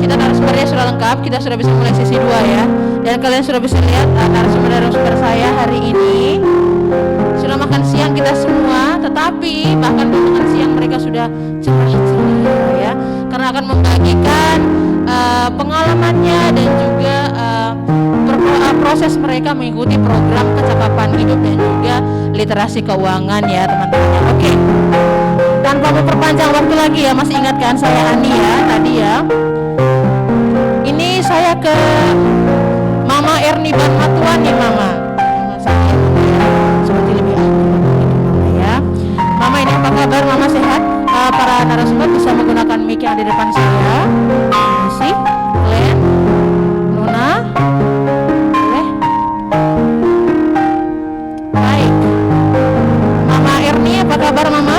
kita narasumbernya sudah lengkap, kita sudah bisa mulai sesi 2 ya. Dan kalian sudah bisa lihat narasumber saya hari ini sudah makan siang kita semua, tetapi bahkan di makan siang mereka sudah cerah ceria ya, karena akan membagikan pengalamannya dan juga proses mereka mengikuti program kecakapan hidup dan juga literasi keuangan ya teman-teman. Oke. Tanpa memperpanjang waktu lagi ya, masih ingatkan saya Ani ya tadi ya. Ini saya ke Mama Erni Banmatuan nih Mama. Saya seperti lebih Mama ya. Mama ini apa kabar? Mama sehat? Para narasumber bisa menggunakan mic yang di depan saya. Masih, Glenn, Nona, boleh? Baik. Mama Erni apa kabar Mama?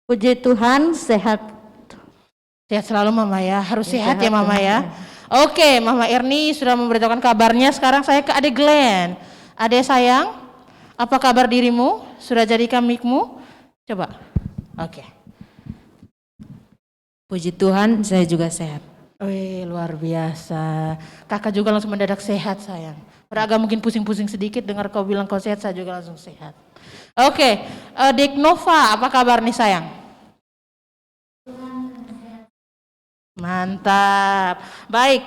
Puji Tuhan, sehat. Sehat selalu Mama ya, harus sehat ya Mama ya. Oke, Mama Erni sudah memberitahukan kabarnya. Sekarang saya ke Ade Glenn. Ade sayang, apa kabar dirimu? Sudah jadikan mic-mu? Coba. Oke. Puji Tuhan, saya juga sehat. Wih, luar biasa. Kakak juga langsung mendadak sehat sayang. Agak mungkin pusing-pusing sedikit dengar kau bilang kau sehat, saya juga langsung sehat. Oke, Dek Nova, apa kabar nih sayang? Mantap. Baik,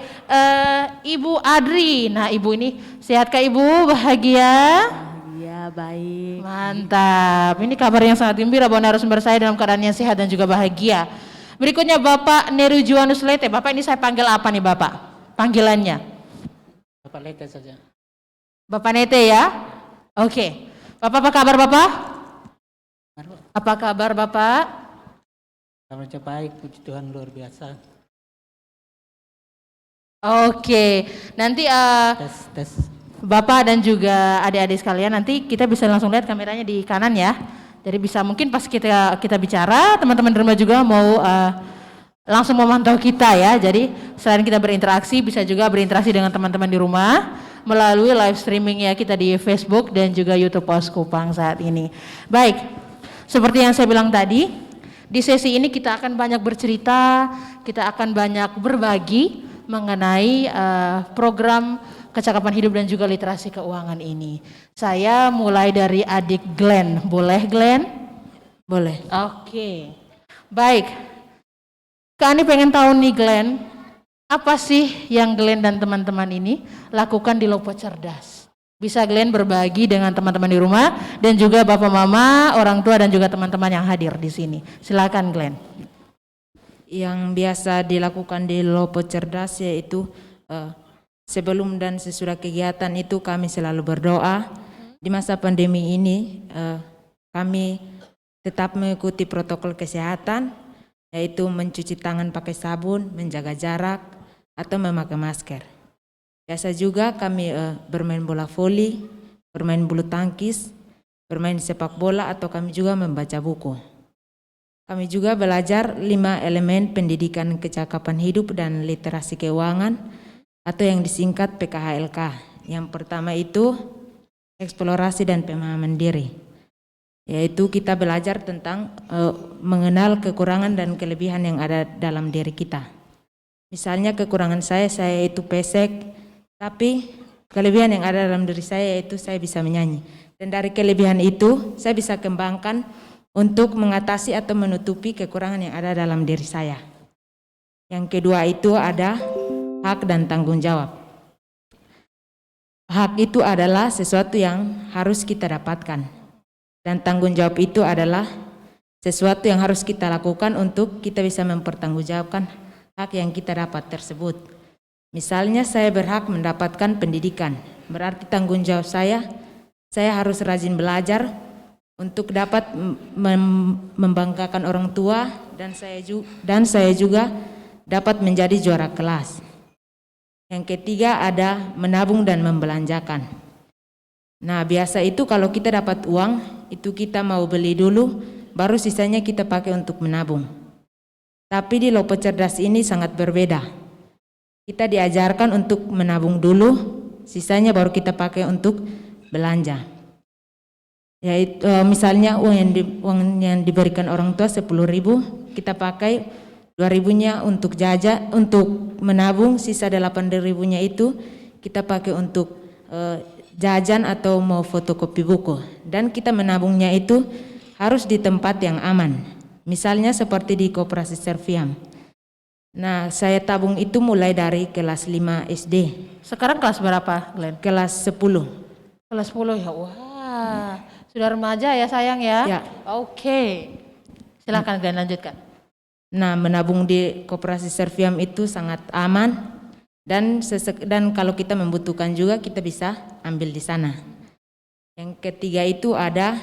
Ibu Adri. Nah, Ibu ini sehatkah Ibu? Bahagia? Bahagia, baik. Mantap. Ini kabar yang sangat gembira bahwa narasumber saya dalam keadaan yang sehat dan juga bahagia. Berikutnya Bapak Neru Juanus Lete. Bapak ini saya panggil apa nih Bapak? Panggilannya? Bapak Lete saja. Bapak Nete ya? Oke. Bapak apa kabar Bapak? Apa kabar Bapak? Kabarnya baik, puji Tuhan luar biasa. Oke, nanti Tes. Bapak dan juga adik-adik sekalian, nanti kita bisa langsung lihat kameranya di kanan ya. Jadi bisa mungkin pas kita bicara, teman-teman di rumah juga mau langsung memantau kita ya. Jadi selain kita berinteraksi, bisa juga berinteraksi dengan teman-teman di rumah melalui live streaming ya kita di Facebook dan juga YouTube Pos Kupang saat ini. Baik, seperti yang saya bilang tadi, di sesi ini kita akan banyak bercerita, kita akan banyak berbagi mengenai program kecakapan hidup dan juga literasi keuangan ini. Saya mulai dari adik Glenn, boleh Glenn? Boleh. Oke, baik. Kak Ani pengen tahu nih Glenn, apa sih yang Glenn dan teman-teman ini lakukan di Lopo Cerdas? Bisa Glenn berbagi dengan teman-teman di rumah dan juga Bapak Mama, orang tua dan juga teman-teman yang hadir di sini. Silakan Glenn. Yang biasa dilakukan di Lopo Cerdas yaitu sebelum dan sesudah kegiatan itu kami selalu berdoa. Di masa pandemi ini kami tetap mengikuti protokol kesehatan, yaitu mencuci tangan pakai sabun, menjaga jarak, atau memakai masker. Biasa juga kami bermain bola voli, bermain bulu tangkis, bermain sepak bola, atau kami juga membaca buku. Kami juga belajar 5 elemen pendidikan kecakapan hidup dan literasi keuangan, atau yang disingkat PKHLK. Yang pertama itu eksplorasi dan pemahaman diri, yaitu kita belajar tentang mengenal kekurangan dan kelebihan yang ada dalam diri kita. Misalnya kekurangan saya itu pesek, tapi kelebihan yang ada dalam diri saya yaitu saya bisa menyanyi. Dan dari kelebihan itu saya bisa kembangkan untuk mengatasi atau menutupi kekurangan yang ada dalam diri saya. Yang kedua itu ada hak dan tanggung jawab. Hak itu adalah sesuatu yang harus kita dapatkan. Dan tanggung jawab itu adalah sesuatu yang harus kita lakukan untuk kita bisa mempertanggungjawabkan hak yang kita dapat tersebut. Misalnya saya berhak mendapatkan pendidikan, berarti tanggung jawab saya harus rajin belajar untuk dapat membanggakan orang tua dan saya juga dapat menjadi juara kelas. Yang ketiga ada menabung dan membelanjakan. Nah biasa itu kalau kita dapat uang, itu kita mau beli dulu, baru sisanya kita pakai untuk menabung. Tapi di Lopo Cerdas ini sangat berbeda. kita diajarkan untuk menabung dulu, sisanya baru kita pakai untuk belanja. Yaitu misalnya uang yang diberikan orang tua 10.000, kita pakai 2.000-nya untuk jajan, untuk menabung, sisa 8.000-nya itu kita pakai untuk jajan atau mau fotokopi buku. Dan kita menabungnya itu harus di tempat yang aman. Misalnya seperti di Koperasi Serviam. Nah, saya tabung itu mulai dari kelas 5 SD. Sekarang kelas berapa, Glenn? Kelas 10. Kelas 10 ya. Wah, sudah remaja ya sayang ya? Ya. Oke. Silakan Glenn, lanjutkan. Nah, menabung di Koperasi Serviam itu sangat aman dan kalau kita membutuhkan juga kita bisa ambil di sana. Yang ketiga itu ada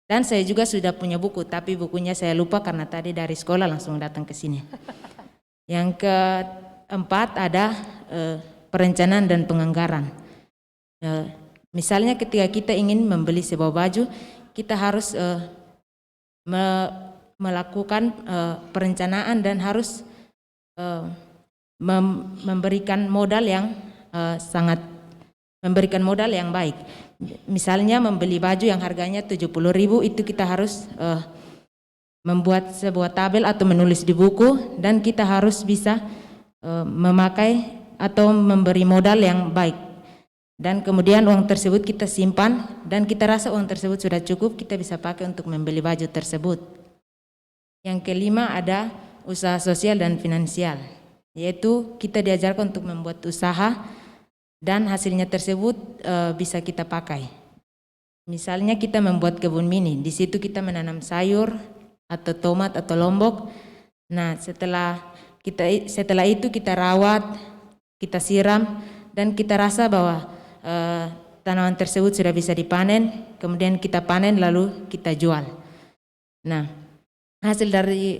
dan saya juga sudah punya buku, tapi bukunya saya lupa karena tadi dari sekolah langsung datang ke sini. Yang keempat ada perencanaan dan penganggaran. Misalnya ketika kita ingin membeli sebuah baju, kita harus melakukan perencanaan dan harus memberikan modal yang memberikan modal yang baik. Misalnya membeli baju yang harganya 70.000, itu kita harus membuat sebuah tabel atau menulis di buku, dan kita harus bisa memakai atau memberi modal yang baik. Dan kemudian uang tersebut kita simpan, dan kita rasa uang tersebut sudah cukup, kita bisa pakai untuk membeli baju tersebut. Yang kelima ada usaha sosial dan finansial, yaitu kita diajarkan untuk membuat usaha dan hasilnya tersebut bisa kita pakai. Misalnya kita membuat kebun mini, di situ kita menanam sayur atau tomat atau lombok. Nah, setelah itu kita rawat, kita siram, dan kita rasa bahwa tanaman tersebut sudah bisa dipanen, kemudian kita panen lalu kita jual. Nah, hasil dari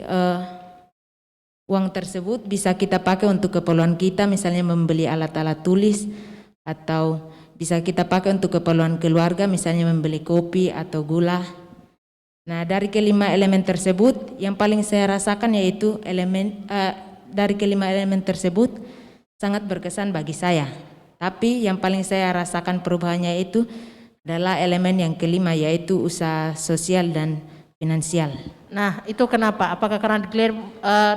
uang tersebut bisa kita pakai untuk keperluan kita, misalnya membeli alat-alat tulis, atau bisa kita pakai untuk keperluan keluarga, misalnya membeli kopi atau gula. Nah, dari kelima elemen tersebut, yang paling saya rasakan yaitu dari kelima elemen tersebut sangat berkesan bagi saya. Tapi yang paling saya rasakan perubahannya itu adalah elemen yang kelima, yaitu usaha sosial dan finansial. Nah, itu kenapa? Apakah karena Glenn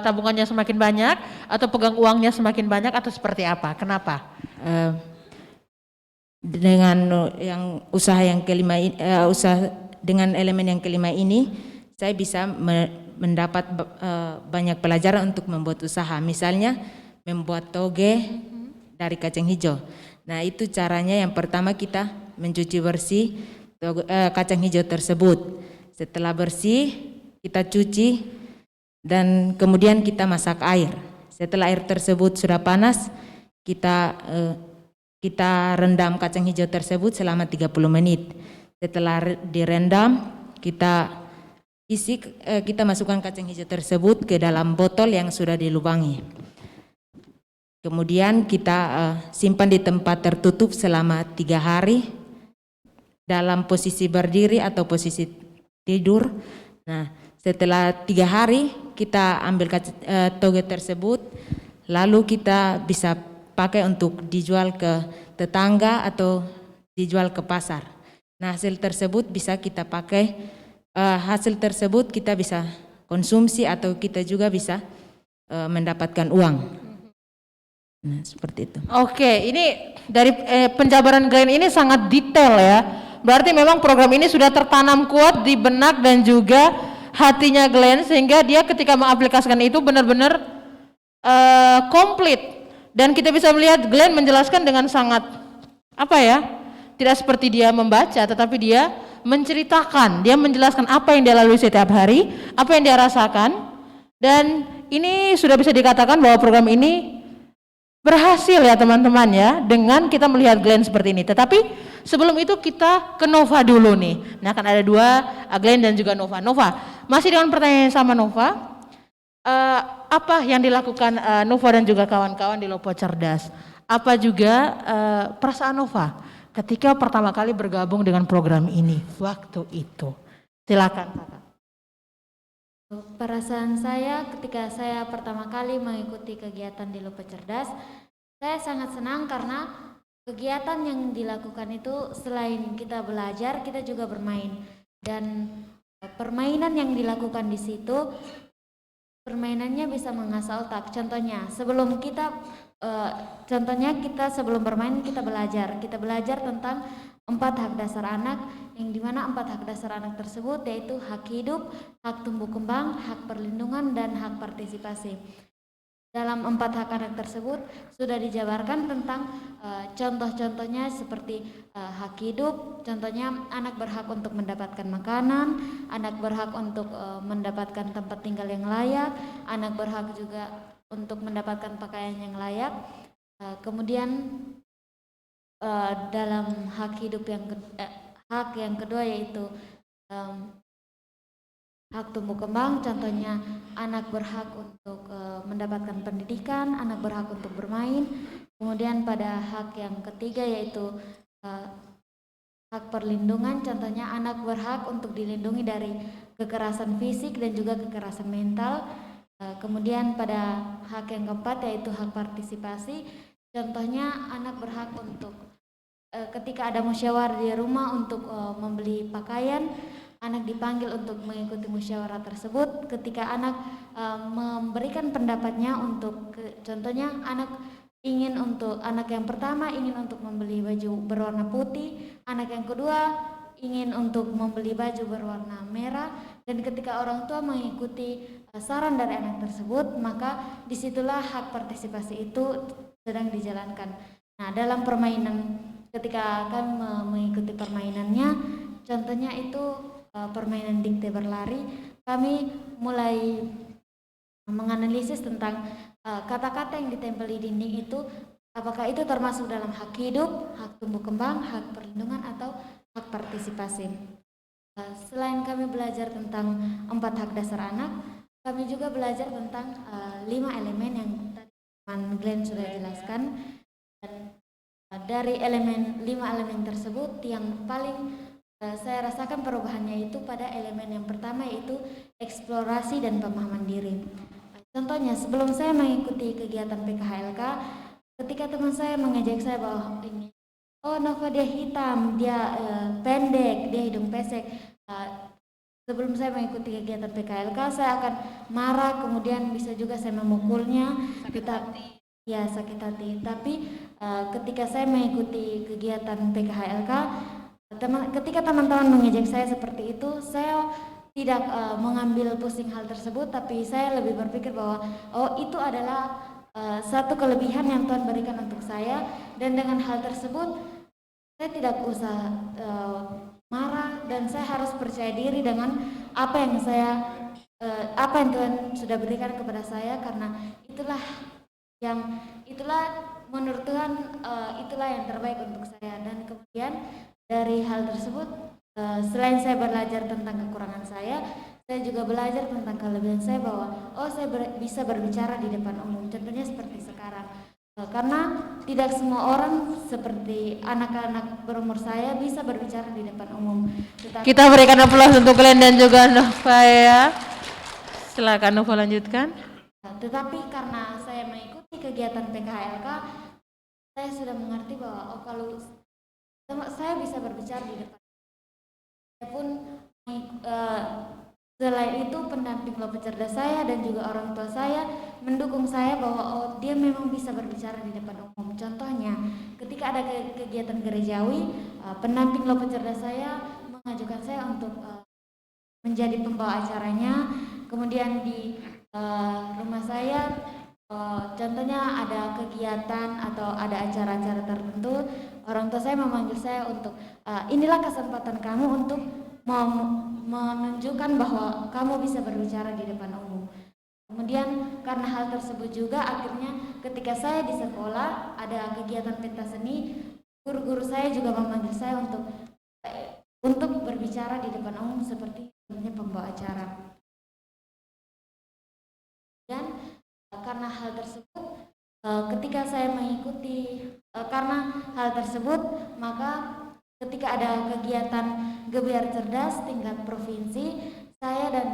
tabungannya semakin banyak, atau pegang uangnya semakin banyak, atau seperti apa? Kenapa? Dengan yang usaha yang kelima, dengan elemen yang kelima ini, saya bisa mendapat banyak pelajaran untuk membuat usaha. Misalnya membuat toge dari kacang hijau. Nah, itu caranya. Yang pertama kita mencuci bersih kacang hijau tersebut. Setelah bersih kita cuci dan kemudian kita masak air. Setelah air tersebut sudah panas, kita rendam kacang hijau tersebut selama 30 menit. Setelah direndam, kita masukkan kacang hijau tersebut ke dalam botol yang sudah dilubangi. Kemudian kita simpan di tempat tertutup selama 3 hari dalam posisi berdiri atau posisi tidur. Nah, setelah 3 hari kita ambil toge tersebut, lalu kita bisa pakai untuk dijual ke tetangga atau dijual ke pasar. Nah, hasil tersebut bisa kita pakai, hasil tersebut kita bisa konsumsi atau kita juga bisa mendapatkan uang. Nah, seperti itu. Oke, ini dari penjabaran Glenn ini sangat detail ya. Berarti memang program ini sudah tertanam kuat di benak dan juga hatinya Glenn, sehingga dia ketika mengaplikasikan itu benar-benar komplit. Dan kita bisa melihat Glenn menjelaskan dengan sangat tidak seperti dia membaca, tetapi dia menceritakan, dia menjelaskan apa yang dia lalui setiap hari, apa yang dia rasakan. Dan ini sudah bisa dikatakan bahwa program ini berhasil ya teman-teman ya, dengan kita melihat Glenn seperti ini. Tetapi sebelum itu kita ke Nova dulu nih. Nah, akan ada 2, Glenn dan juga Nova. Nova, masih dengan pertanyaan yang sama Nova. Apa yang dilakukan Nova dan juga kawan-kawan di Lopo Cerdas? Apa juga perasaan Nova ketika pertama kali bergabung dengan program ini waktu itu? Silakan Kakak. Perasaan saya ketika saya pertama kali mengikuti kegiatan di Lopo Cerdas, saya sangat senang karena kegiatan yang dilakukan itu selain kita belajar, kita juga bermain. Dan permainan yang dilakukan di situ, permainannya bisa mengasah otak. Contohnya, sebelum bermain kita belajar tentang 4 hak dasar anak, yang dimana 4 hak dasar anak tersebut yaitu hak hidup, hak tumbuh kembang, hak perlindungan, dan hak partisipasi. Dalam 4 hak anak tersebut sudah dijabarkan tentang contoh-contohnya seperti hak hidup, contohnya anak berhak untuk mendapatkan makanan, anak berhak untuk mendapatkan tempat tinggal yang layak, anak berhak juga untuk mendapatkan pakaian yang layak. Kemudian dalam hak hidup hak yang kedua yaitu hak tumbuh kembang, contohnya anak berhak untuk mendapatkan pendidikan, anak berhak untuk bermain. Kemudian pada hak yang ketiga yaitu hak perlindungan, contohnya anak berhak untuk dilindungi dari kekerasan fisik dan juga kekerasan mental. Kemudian pada hak yang keempat yaitu hak partisipasi, contohnya anak berhak untuk ketika ada musyawarah di rumah untuk membeli pakaian, anak dipanggil untuk mengikuti musyawarah tersebut. Ketika anak memberikan pendapatnya untuk contohnya anak yang pertama ingin untuk membeli baju berwarna putih, anak yang kedua ingin untuk membeli baju berwarna merah, dan ketika orang tua mengikuti saran dari anak tersebut, maka disitulah hak partisipasi itu sedang dijalankan. Nah, dalam permainan, ketika kami mengikuti permainannya, contohnya itu permainan dikte berlari, kami mulai menganalisis tentang kata-kata yang ditempel di dinding itu, apakah itu termasuk dalam hak hidup, hak tumbuh kembang, hak perlindungan, atau hak partisipasi. Selain kami belajar tentang 4 hak dasar anak, kami juga belajar tentang 5 elemen yang tadi Teman Glenn sudah jelaskan. Dan dari 5 elemen tersebut, yang paling saya rasakan perubahannya itu pada elemen yang pertama yaitu eksplorasi dan pemahaman diri. Contohnya, sebelum saya mengikuti kegiatan PKHLK, ketika teman saya mengajak saya bahwa ini, oh Nova dia hitam, dia pendek, dia hidung pesek. Sebelum saya mengikuti kegiatan PKLK, saya akan marah, kemudian bisa juga saya memukulnya, sakit hati. Tapi ketika saya mengikuti kegiatan PKHLK, ketika teman-teman mengejek saya seperti itu, saya tidak mengambil pusing hal tersebut, tapi saya lebih berpikir bahwa itu adalah satu kelebihan yang Tuhan berikan untuk saya, dan dengan hal tersebut saya tidak usah marah, dan saya harus percaya diri dengan apa yang Tuhan sudah berikan kepada saya, karena itulah menurut Tuhan itulah yang terbaik untuk saya. Dan kemudian dari hal tersebut, selain saya belajar tentang kekurangan saya juga belajar tentang kelebihan saya, bahwa saya bisa berbicara di depan umum. Contohnya seperti sekarang, karena tidak semua orang seperti anak-anak berumur saya bisa berbicara di depan umum. Kita berikan aplaus untuk Glenn dan juga Nova ya. Silakan Nova lanjutkan. Tetapi karena saya mengikuti kegiatan PKHLK, saya sudah mengerti bahwa kalau saya bisa berbicara di depan. Saya pun selain itu pendamping Lopo Cerdas saya dan juga orang tua saya mendukung saya bahwa dia memang bisa berbicara di depan umum. Contohnya, ketika ada kegiatan gerejawi, pendamping Lopo Cerdas saya mengajukan saya untuk menjadi pembawa acaranya. Kemudian di rumah saya, contohnya ada kegiatan atau ada acara-acara tertentu, orang tua saya memanggil saya untuk inilah kesempatan kamu untuk menunjukkan bahwa kamu bisa berbicara di depan umum. Kemudian karena hal tersebut juga akhirnya ketika saya di sekolah ada kegiatan pentas seni, guru-guru saya juga memanggil saya untuk berbicara di depan umum seperti pembawa acara. Dan karena hal tersebut, ketika saya mengikuti karena hal tersebut, maka ketika ada kegiatan Gebiar Cerdas tingkat provinsi, saya dan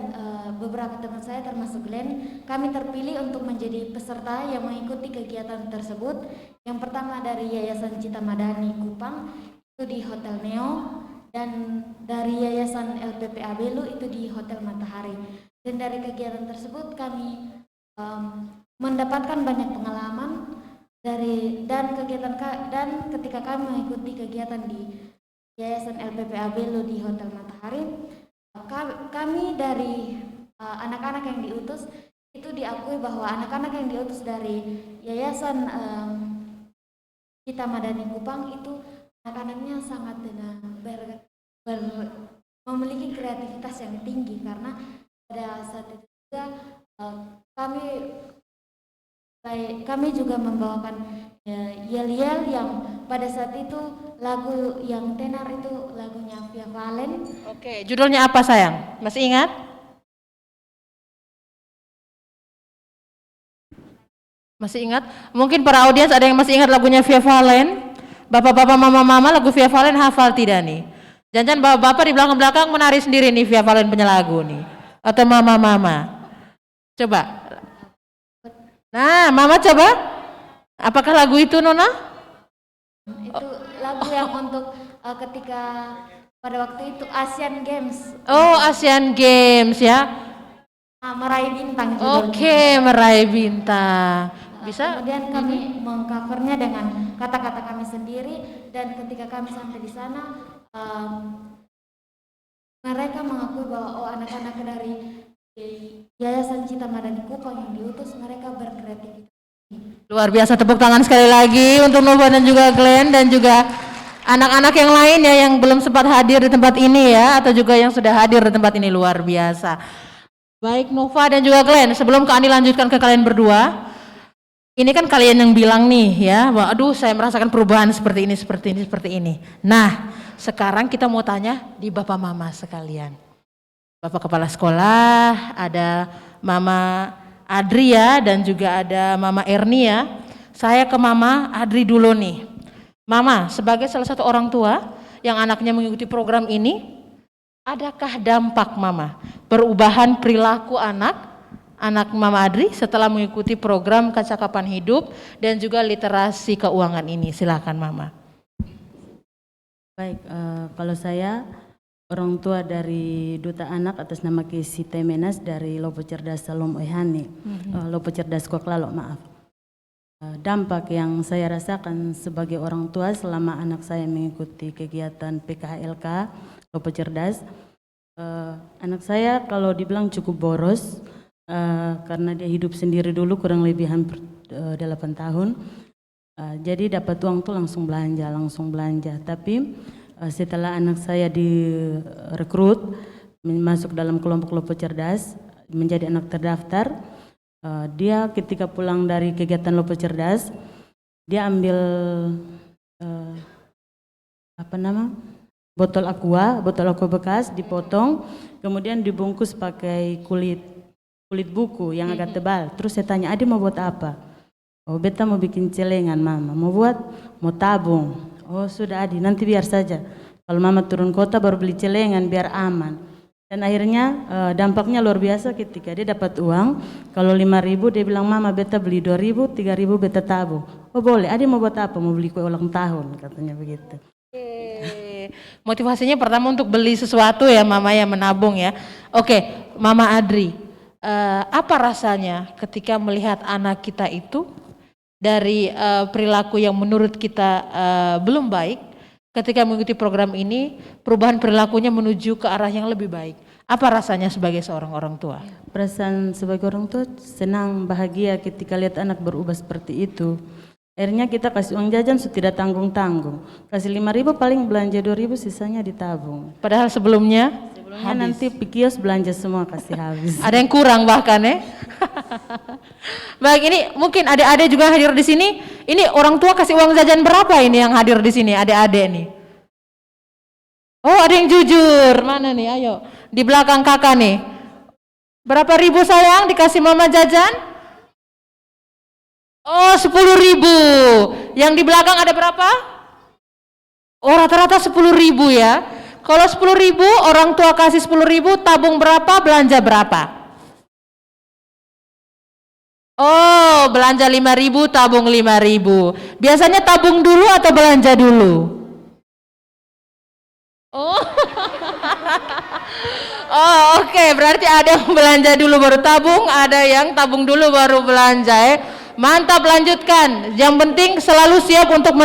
beberapa teman saya termasuk Glenn, kami terpilih untuk menjadi peserta yang mengikuti kegiatan tersebut. Yang pertama dari Yayasan Cita Madani Kupang itu di Hotel Neo, dan dari Yayasan LPPA Belu itu di Hotel Matahari. Dan dari kegiatan tersebut kami mendapatkan banyak pengalaman dan ketika kami mengikuti kegiatan di Yayasan LPPA Belu di Hotel Matahari, kami dari anak-anak yang diutus itu diakui bahwa anak-anak yang diutus dari Yayasan Cita Madani Kupang itu anak-anaknya sangat memiliki kreativitas yang tinggi, karena pada saat itu juga kami juga membawakan yel-yel yang pada saat itu lagu yang tenar itu lagunya Via Valen. Oke, judulnya apa sayang? Masih ingat? Masih ingat? Mungkin para audiens ada yang masih ingat lagunya Via Valen? Bapak-bapak, mama-mama, lagu Via Valen hafal tidak nih? Jangan bapak-bapak di belakang-belakang menari sendiri nih Via Valen punya lagu nih. Atau mama-mama? Coba. Nah, mama coba. Apakah lagu itu, Nona? Itu lagu yang untuk ketika pada waktu itu Asian Games. Oh, Asian Games ya. Meraih bintang judulnya. Oke, meraih bintang. Bisa? Kemudian kami mengcovernya dengan kata-kata kami sendiri, dan ketika kami sampai di sana mereka mengakui bahwa anak-anak dari Yayasan Cita Madani Kupang yang diutus mereka berkreativitas. Luar biasa, tepuk tangan sekali lagi untuk Nova dan juga Glenn dan juga anak-anak yang lain ya yang belum sempat hadir di tempat ini ya, atau juga yang sudah hadir di tempat ini. Luar biasa. Baik Nova dan juga Glenn, sebelum Kak Ani lanjutkan ke kalian berdua, ini kan kalian yang bilang nih ya, bahwa aduh saya merasakan perubahan seperti ini. Nah, sekarang kita mau tanya di Bapak Mama sekalian. Bapak Kepala Sekolah, ada Mama Adri ya, dan juga ada Mama Erni ya. Saya ke Mama Adri dulu nih. Mama, sebagai salah satu orang tua yang anaknya mengikuti program ini, adakah dampak Mama perubahan perilaku anak Mama Adri setelah mengikuti program Kecakapan Hidup dan juga literasi keuangan ini? Silakan Mama. Baik, kalau saya orang tua dari Duta Anak atas nama Kesi Temenas dari Lopo Cerdas Salom Oihani, Lopo Cerdas Koklalo, maaf. Dampak yang saya rasakan sebagai orang tua selama anak saya mengikuti kegiatan PKHLK Lopo Cerdas, anak saya kalau dibilang cukup boros, karena dia hidup sendiri dulu kurang lebih hampir 8 tahun, jadi dapat uang tuh langsung belanja. Tapi setelah anak saya direkrut masuk dalam kelompok Lopo Cerdas, menjadi anak terdaftar, dia ketika pulang dari kegiatan Lopo Cerdas, dia ambil botol aqua bekas dipotong, kemudian dibungkus pakai kulit buku yang agak tebal. Terus saya tanya, Adi mau buat apa? Oh, beta mau bikin celengan Mama. Mau tabung. Oh sudah Adi, nanti biar saja. Kalau Mama turun kota baru beli celengan biar aman. Dan akhirnya dampaknya luar biasa ketika dia dapat uang. Kalau 5.000 dia bilang, Mama beta beli 2.000, 3.000 beta tabung. Oh boleh, Adi mau buat apa? Mau beli kue ulang tahun, katanya begitu. Motivasinya pertama untuk beli sesuatu ya Mama ya, menabung ya. Oke, Mama Adri, apa rasanya ketika melihat anak kita itu dari perilaku yang menurut kita belum baik, ketika mengikuti program ini perubahan perilakunya menuju ke arah yang lebih baik? Apa rasanya sebagai seorang orang tua? Perasaan sebagai orang tua senang, bahagia ketika lihat anak berubah seperti itu. Akhirnya kita kasih uang jajan sudah tidak tanggung-tanggung. Kasih 5.000 paling belanja 2.000, sisanya ditabung. Padahal sebelumnya nanti pikios belanja semua kasih habis. Ada yang kurang bahkan ya. Baik, ini mungkin adik-adik juga hadir di sini. Ini orang tua kasih uang jajan berapa ini yang hadir di sini, adik-adik nih? Oh, ada yang jujur. Mana nih? Ayo. Di belakang kakak nih. Berapa ribu sayang dikasih mama jajan? Oh, 10.000. Yang di belakang ada berapa? Oh, rata-rata 10.000 ya. Kalau 10.000, orang tua kasih 10.000, tabung berapa, belanja berapa? Oh, belanja 5.000, tabung 5.000. Biasanya tabung dulu atau belanja dulu? Oh, oh oke. Berarti ada yang belanja dulu baru tabung, ada yang tabung dulu baru belanja. Mantap, lanjutkan. Yang penting selalu siap untuk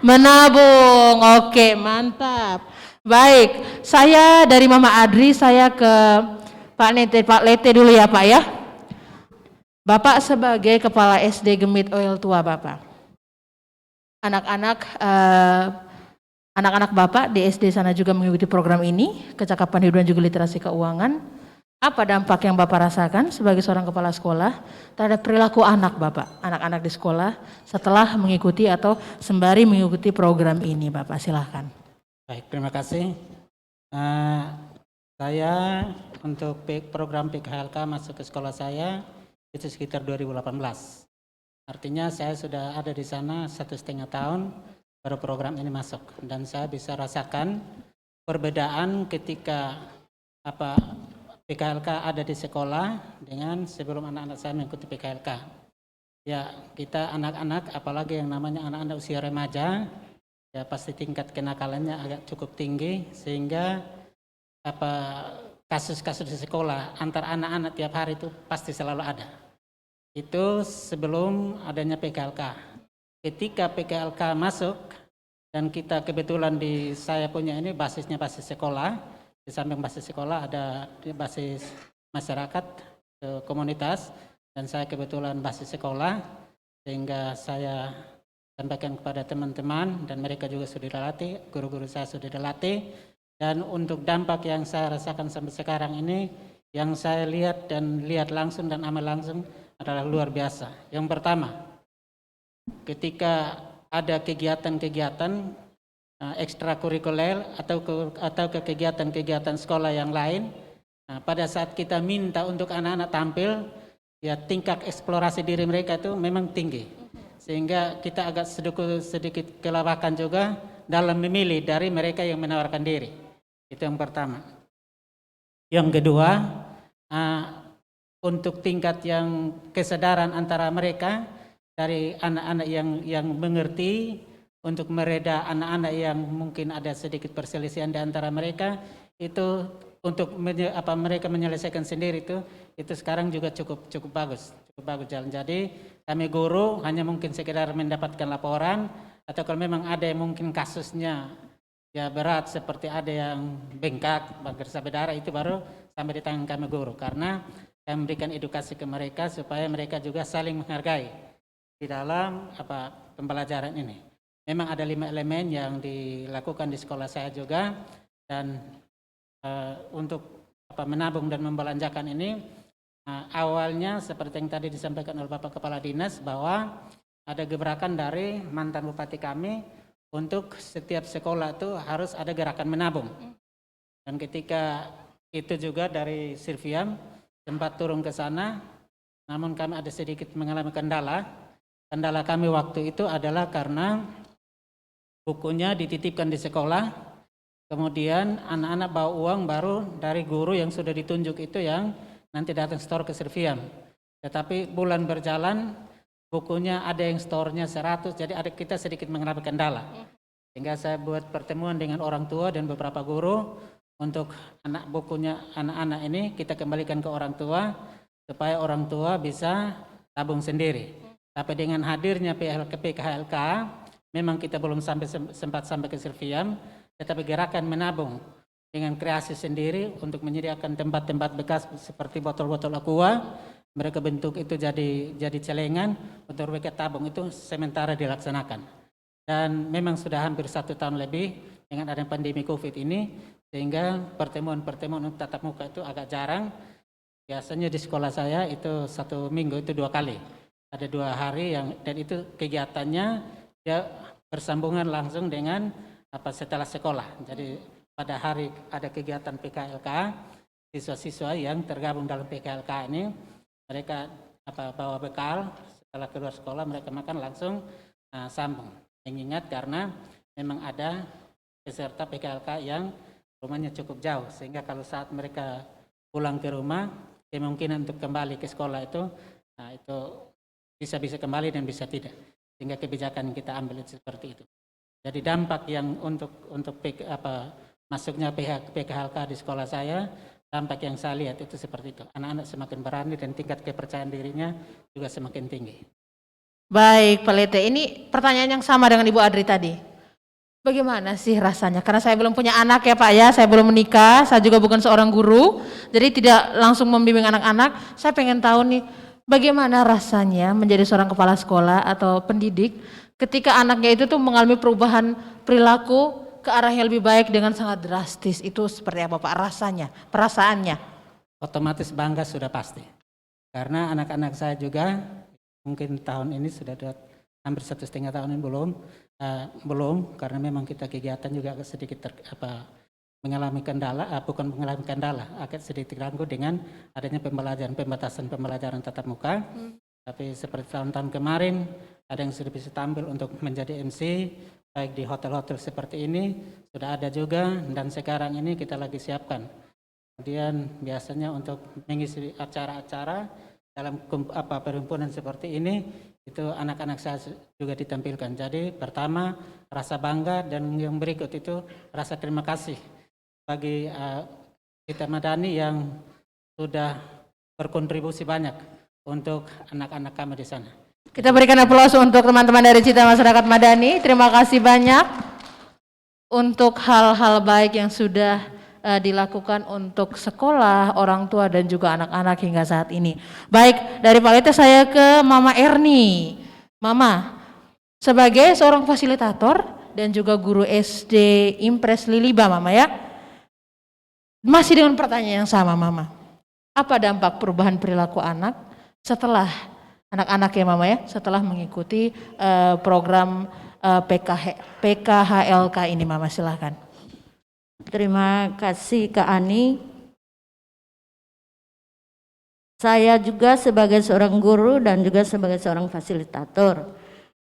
menabung. Oke, mantap. Baik, saya dari Mama Adri, saya ke Pak Lete dulu ya Pak ya. Bapak sebagai Kepala SD Gemit Oil Tua Bapak. Anak-anak Bapak di SD sana juga mengikuti program ini, kecakapan hidup dan juga literasi keuangan. Apa dampak yang Bapak rasakan sebagai seorang kepala sekolah terhadap perilaku anak Bapak, anak-anak di sekolah setelah mengikuti atau sembari mengikuti program ini Bapak, silahkan. Baik, terima kasih. Saya untuk program PKHLK masuk ke sekolah saya itu sekitar 2018. Artinya saya sudah ada di sana 1,5 tahun baru program ini masuk, dan saya bisa rasakan perbedaan ketika PKHLK ada di sekolah dengan sebelum anak-anak saya mengikuti PKHLK. Ya, kita anak-anak, apalagi yang namanya anak-anak usia remaja, ya pasti tingkat kenakalannya agak cukup tinggi, sehingga kasus-kasus di sekolah antar anak-anak tiap hari itu pasti selalu ada. Itu sebelum adanya PKHLK. Ketika PKHLK masuk, dan kita kebetulan di saya punya ini basisnya basis sekolah, di samping basis sekolah ada basis masyarakat, komunitas, dan saya kebetulan basis sekolah, sehingga saya sampaikan kepada teman-teman, dan mereka juga sudah dilatih, guru-guru saya sudah dilatih. Dan untuk dampak yang saya rasakan sampai sekarang ini, yang saya lihat dan lihat langsung dan amal langsung adalah luar biasa. Yang pertama, ketika ada kegiatan-kegiatan ekstrakurikuler atau ke kegiatan-kegiatan sekolah yang lain, pada saat kita minta untuk anak-anak tampil, ya tingkat eksplorasi diri mereka itu memang tinggi, sehingga kita agak sedikit kelabakan juga dalam memilih dari mereka yang menawarkan diri. Itu yang pertama. Yang kedua, untuk tingkat yang kesadaran antara mereka, dari anak-anak yang mengerti, untuk mereda anak-anak yang mungkin ada sedikit perselisihan di antara mereka, itu untuk mereka menyelesaikan sendiri itu sekarang juga cukup bagus jalan. Jadi kami guru hanya mungkin sekedar mendapatkan laporan, atau kalau memang ada yang mungkin kasusnya ya berat, seperti ada yang bengkak, bersa berdarah, itu baru sampai di tangan kami guru, karena kami memberikan edukasi ke mereka supaya mereka juga saling menghargai di dalam pembelajaran ini. Memang ada 5 elemen yang dilakukan di sekolah saya juga, dan untuk menabung dan membelanjakan ini awalnya seperti yang tadi disampaikan oleh Bapak Kepala Dinas, bahwa ada gebrakan dari mantan bupati kami untuk setiap sekolah itu harus ada gerakan menabung. Dan ketika itu juga dari Sirviam sempat turun ke sana, namun kami ada sedikit mengalami kendala. Kendala kami waktu itu adalah karena bukunya dititipkan di sekolah, kemudian anak-anak bawa uang baru dari guru yang sudah ditunjuk itu yang nanti datang store ke Sirviam. Tetapi bulan berjalan, bukunya ada yang store-nya 100, jadi ada kita sedikit mengalami kendala. Sehingga saya buat pertemuan dengan orang tua dan beberapa guru untuk bukunya anak-anak ini kita kembalikan ke orang tua, supaya orang tua bisa tabung sendiri. Tapi dengan hadirnya PKHLK, memang kita belum sempat sampai ke Sirviam, tetapi gerakan menabung dengan kreasi sendiri untuk menyediakan tempat-tempat bekas seperti botol-botol aqua, mereka bentuk itu jadi celengan untuk mereka tabung, itu sementara dilaksanakan. Dan memang sudah hampir 1 tahun lebih dengan adanya pandemi COVID ini, sehingga pertemuan-pertemuan untuk tatap muka itu agak jarang. Biasanya di sekolah saya itu 1 minggu itu 2 kali. Ada 2 hari dan itu kegiatannya ya bersambungan langsung dengan setelah sekolah. Jadi pada hari ada kegiatan PKHLK, siswa-siswa yang tergabung dalam PKHLK ini mereka bawa bekal, setelah keluar sekolah mereka makan langsung sambung. Mengingat karena memang ada peserta PKHLK yang rumahnya cukup jauh, sehingga kalau saat mereka pulang ke rumah, kemungkinan untuk kembali ke sekolah itu, nah itu bisa kembali dan bisa tidak. Sehingga kebijakan yang kita ambil itu seperti itu. Jadi dampak yang untuk masuknya PKHLK di sekolah saya, dampak yang saya lihat itu seperti itu. Anak-anak semakin berani dan tingkat kepercayaan dirinya juga semakin tinggi. Baik, Pak Lete, ini pertanyaan yang sama dengan Ibu Adri tadi. Bagaimana sih rasanya? Karena saya belum punya anak ya Pak ya, saya belum menikah, saya juga bukan seorang guru, jadi tidak langsung membimbing anak-anak. Saya pengen tahu nih, bagaimana rasanya menjadi seorang kepala sekolah atau pendidik ketika anaknya itu tuh mengalami perubahan perilaku ke arah yang lebih baik dengan sangat drastis. Itu seperti apa Pak rasanya, perasaannya? Otomatis bangga sudah pasti. Karena anak-anak saya juga mungkin tahun ini sudah hampir 1,5 tahun ini belum, karena memang kita kegiatan juga agak sedikit mengalami kendala, bukan mengalami kendala, agak sedikit terganggu dengan adanya pembatasan pembelajaran tatap muka. Tapi seperti tahun-tahun kemarin, ada yang sudah bisa tampil untuk menjadi MC, baik di hotel-hotel seperti ini, sudah ada juga, dan sekarang ini kita lagi siapkan. Kemudian biasanya untuk mengisi acara-acara dalam perhimpunan seperti ini, itu anak-anak saya juga ditampilkan. Jadi pertama rasa bangga, dan yang berikut itu rasa terima kasih bagi kita Madani yang sudah berkontribusi banyak untuk anak-anak kami di sana. Kita berikan aplaus untuk teman-teman dari Cita Masyarakat Madani. Terima kasih banyak untuk hal-hal baik yang sudah dilakukan untuk sekolah, orang tua dan juga anak-anak hingga saat ini. Baik, dari Pak Lete saya ke Mama Erni. Mama, sebagai seorang fasilitator dan juga guru SD Impres Liliba Mama ya, masih dengan pertanyaan yang sama Mama. Apa dampak perubahan perilaku anak setelah anak-anak ya Mama ya, setelah mengikuti program PKHLK ini Mama, silahkan. Terima kasih Kak Ani. Saya juga sebagai seorang guru dan juga sebagai seorang fasilitator.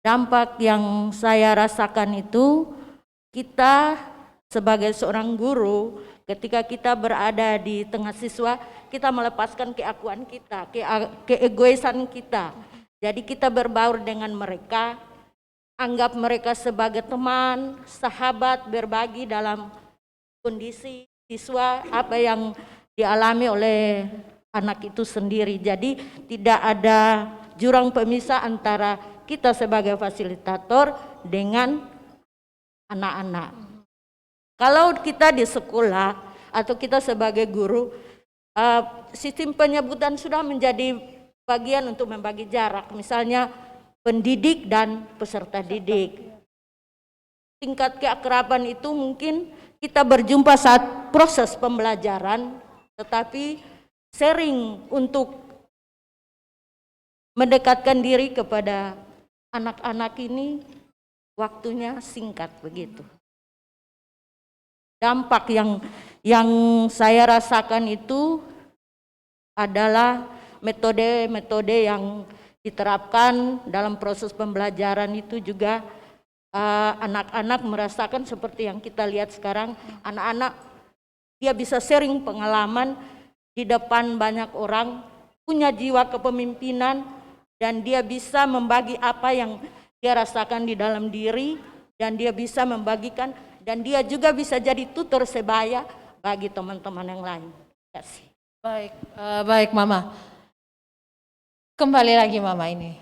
Dampak yang saya rasakan itu, kita sebagai seorang guru, ketika kita berada di tengah siswa, kita melepaskan keakuan kita, keegoisan kita. Jadi kita berbaur dengan mereka, anggap mereka sebagai teman, sahabat, berbagi dalam kondisi siswa apa yang dialami oleh anak itu sendiri. Jadi tidak ada jurang pemisah antara kita sebagai fasilitator dengan anak-anak. Kalau kita di sekolah atau kita sebagai guru, sistem penyebutan sudah menjadi bagian untuk membagi jarak, misalnya pendidik dan peserta didik. Tingkat keakraban itu mungkin kita berjumpa saat proses pembelajaran, tetapi sharing untuk mendekatkan diri kepada anak-anak ini waktunya singkat begitu. Dampak yang saya rasakan itu adalah metode-metode yang diterapkan dalam proses pembelajaran itu juga anak-anak merasakan seperti yang kita lihat sekarang. Anak-anak dia bisa sharing pengalaman di depan banyak orang, punya jiwa kepemimpinan, dan dia bisa membagi apa yang dia rasakan di dalam diri, dan dia bisa membagikan, dan dia juga bisa jadi tutor sebaya bagi teman-teman yang lain. Terima kasih. Baik Mama. Kembali lagi Mama ini.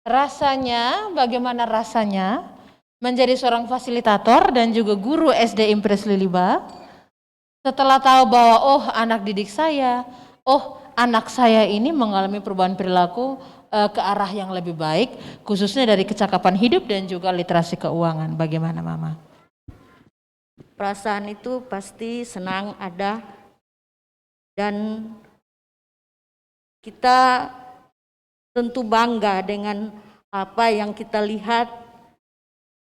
Rasanya, bagaimana rasanya menjadi seorang fasilitator dan juga guru SD Impres Liliba setelah tahu bahwa anak didik saya, anak saya ini mengalami perubahan perilaku ke arah yang lebih baik, khususnya dari kecakapan hidup dan juga literasi keuangan. Bagaimana Mama? Perasaan itu pasti senang ada, dan kita tentu bangga dengan apa yang kita lihat,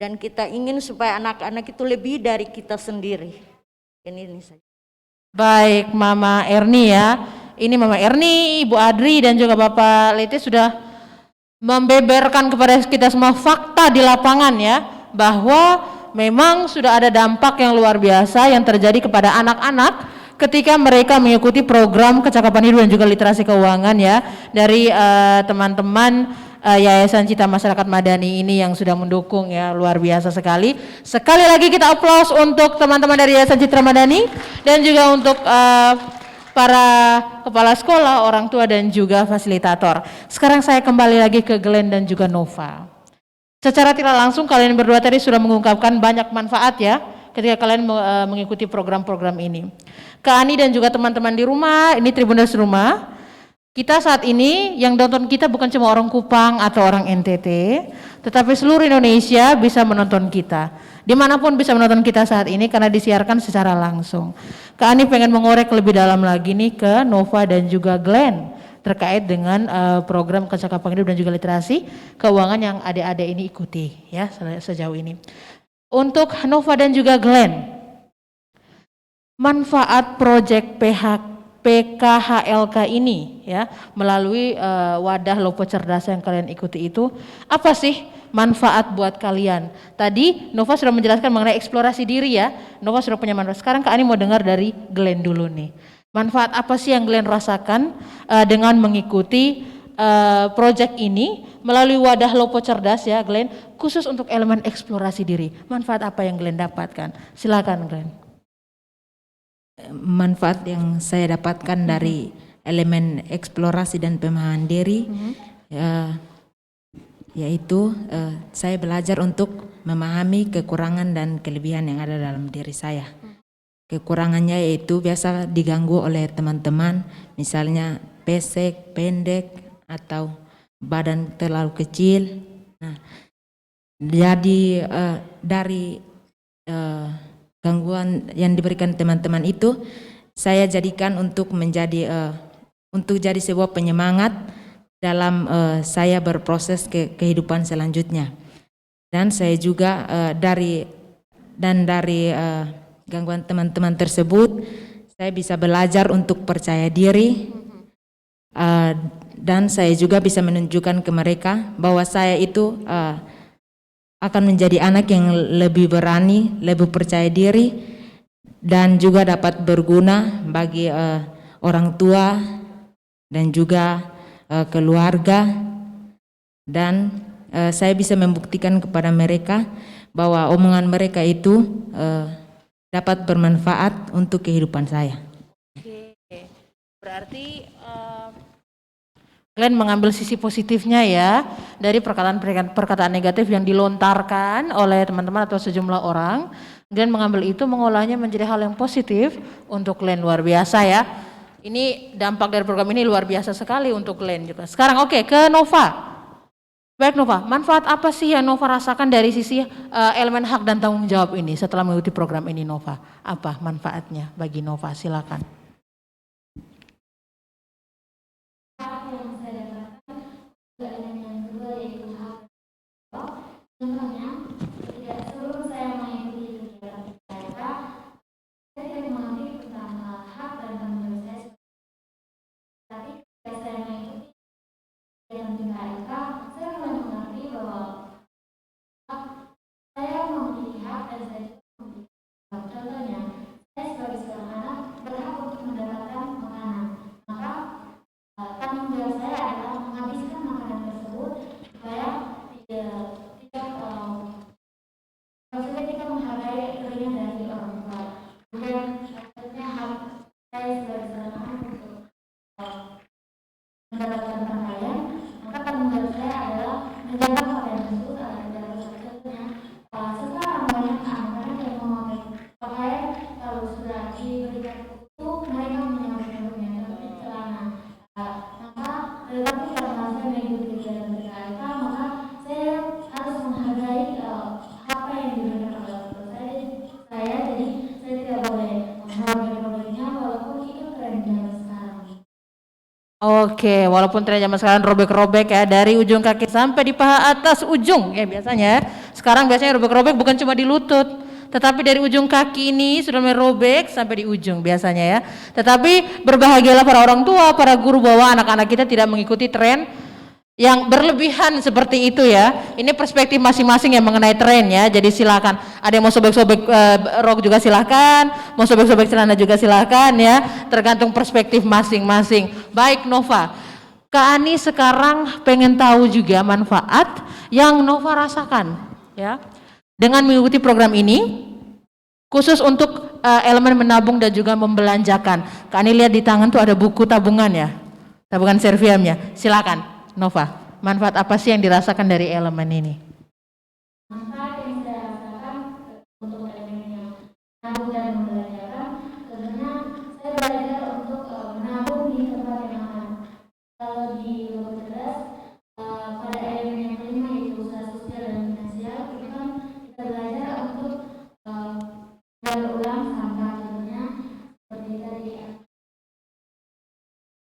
dan kita ingin supaya anak-anak itu lebih dari kita sendiri. Ini saja. Baik Mama Erni ya. Ini Mama Erni, Ibu Adri dan juga Bapak Lete sudah membeberkan kepada kita semua fakta di lapangan ya, bahwa memang sudah ada dampak yang luar biasa yang terjadi kepada anak-anak ketika mereka mengikuti program kecakapan hidup dan juga literasi keuangan ya dari teman-teman Yayasan Cita Masyarakat Madani ini yang sudah mendukung ya, luar biasa sekali. Sekali lagi kita aplaus untuk teman-teman dari Yayasan Citra Madani dan juga untuk para kepala sekolah, orang tua dan juga fasilitator. Sekarang saya kembali lagi ke Glenn dan juga Nova. Secara tidak langsung kalian berdua tadi sudah mengungkapkan banyak manfaat ya ketika kalian mengikuti program-program ini. Kak Ani dan juga teman-teman di rumah, ini Tribuners rumah. Kita saat ini yang nonton kita bukan cuma orang Kupang atau orang NTT, tetapi seluruh Indonesia bisa menonton kita. Dimanapun bisa menonton kita saat ini karena disiarkan secara langsung. Kak Ani pengen mengorek lebih dalam lagi nih ke Nova dan juga Glenn terkait dengan program kecakapan hidup dan juga literasi keuangan yang adik-adik ini ikuti ya sejauh ini. Untuk Nova dan juga Glenn, manfaat proyek PKHLK ini ya melalui wadah Lopo Cerdas yang kalian ikuti itu apa sih manfaat buat kalian? Tadi Nova sudah menjelaskan mengenai eksplorasi diri ya. Nova sudah punya manfaat. Sekarang Kak Ani mau dengar dari Glenn dulu nih. Manfaat apa sih yang Glenn rasakan dengan mengikuti proyek ini melalui wadah Lopo Cerdas ya Glenn, khusus untuk elemen eksplorasi diri. Manfaat apa yang Glenn dapatkan? Silakan Glenn. Manfaat yang saya dapatkan dari elemen eksplorasi dan pemahaman diri yaitu saya belajar untuk memahami kekurangan dan kelebihan yang ada dalam diri saya. Kekurangannya yaitu biasa diganggu oleh teman-teman, misalnya pesek, pendek, atau badan terlalu kecil. Nah, jadi dari gangguan yang diberikan teman-teman itu saya jadikan untuk menjadi untuk jadi sebuah penyemangat dalam saya berproses ke kehidupan selanjutnya. Dan saya juga dari gangguan teman-teman tersebut saya bisa belajar untuk percaya diri dan saya juga bisa menunjukkan ke mereka bahwa saya itu akan menjadi anak yang lebih berani, lebih percaya diri, dan juga dapat berguna bagi orang tua dan juga keluarga. Dan saya bisa membuktikan kepada mereka bahwa omongan mereka itu dapat bermanfaat untuk kehidupan saya. Oke, berarti Glenn mengambil sisi positifnya ya dari perkataan negatif yang dilontarkan oleh teman-teman atau sejumlah orang. Glenn mengambil itu, mengolahnya menjadi hal yang positif untuk Glenn. Luar biasa ya. Ini dampak dari program ini luar biasa sekali untuk Glenn juga. Sekarang oke, ke Nova. Baik Nova, manfaat apa sih yang Nova rasakan dari sisi elemen hak dan tanggung jawab ini setelah mengikuti program ini Nova? Apa manfaatnya bagi Nova? Silakan. Oke, walaupun tren zaman sekarang robek-robek ya dari ujung kaki sampai di paha atas ujung ya biasanya. Sekarang biasanya robek-robek bukan cuma di lutut, tetapi dari ujung kaki ini sudah mulai robek sampai di ujung biasanya ya. Tetapi berbahagialah para orang tua, para guru bahwa anak-anak kita tidak mengikuti tren yang berlebihan seperti itu ya. Ini perspektif masing-masing yang mengenai tren ya. Jadi silakan. Ada yang mau sobek-sobek rok juga silakan, mau sobek-sobek celana juga silakan ya. Tergantung perspektif masing-masing. Baik Nova, Kak Ani sekarang pengen tahu juga manfaat yang Nova rasakan ya dengan mengikuti program ini, khusus untuk elemen menabung dan juga membelanjakan. Kak Ani lihat di tangan tuh ada buku tabungan ya, tabungan Serviamnya. Silakan. Nova, manfaat apa sih yang dirasakan dari elemen ini? Manfaat yang saya rasakan untuk elemen yang menabung dan membelanjakan, tentunya saya belajar untuk menabung di tempat yang aman. Kalau di Lopo Cerdas, pada elemen yang kelima yaitu usaha sosial dan finansial, itu kan kita belajar untuk berulang sampah, tentunya seperti tadi.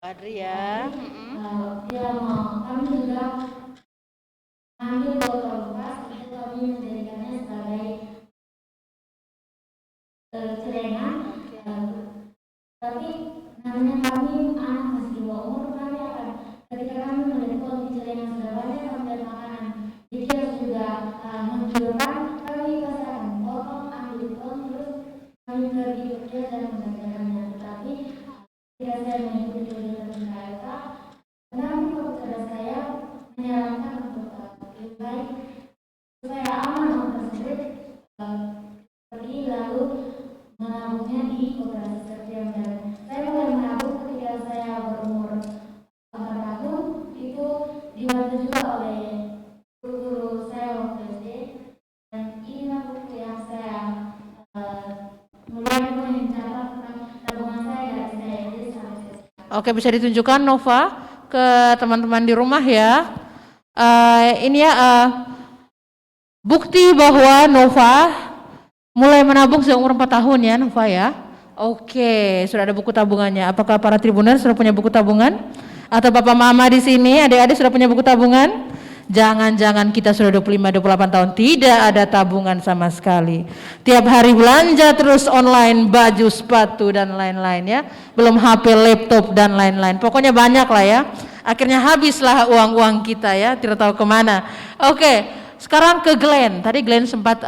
Adri ya. Kami juga ambil botol bekas, itu kami menjadikannya sebagai celengan. Tapi namanya kami anak masih di bawah umur, kami akan ketika kami melihat kondisi celengan sudah banyak ambil makanan, jadi harus juga menunjukkan kami pasti akan potong, ambil terus kami pergi bekerja dan membelanjakannya. Tetapi ketika saya mengikuti kegiatan KLK, kami kepada saya menyarankan untuk lebih baik supaya aman uang tersebut pergi lalu menabungnya di koperasi Serviam. Dan saya mulai menabung ketika saya berumur 4 tahun, itu dibantu juga oleh guru-guru saya waktu SD, dan inilah buku yang saya mulai mencatat tentang tabungan saya dari saya SD sampai sekarang. Oke, bisa ditunjukkan Nova ke teman-teman di rumah ya. Ini ya bukti bahwa Nova mulai menabung sejak umur 4 tahun ya Nova ya. Oke, sudah ada buku tabungannya. Apakah para tribuner sudah punya buku tabungan? Atau Bapak Mama di sini, adik-adik sudah punya buku tabungan? Jangan-jangan kita sudah 25-28 tahun tidak ada tabungan sama sekali. Tiap hari belanja terus online, baju, sepatu dan lain-lain ya. Belum HP, laptop dan lain-lain. Pokoknya banyak lah ya. Akhirnya habislah uang-uang kita ya, tidak tahu kemana. Oke, sekarang ke Glenn. Tadi Glenn sempat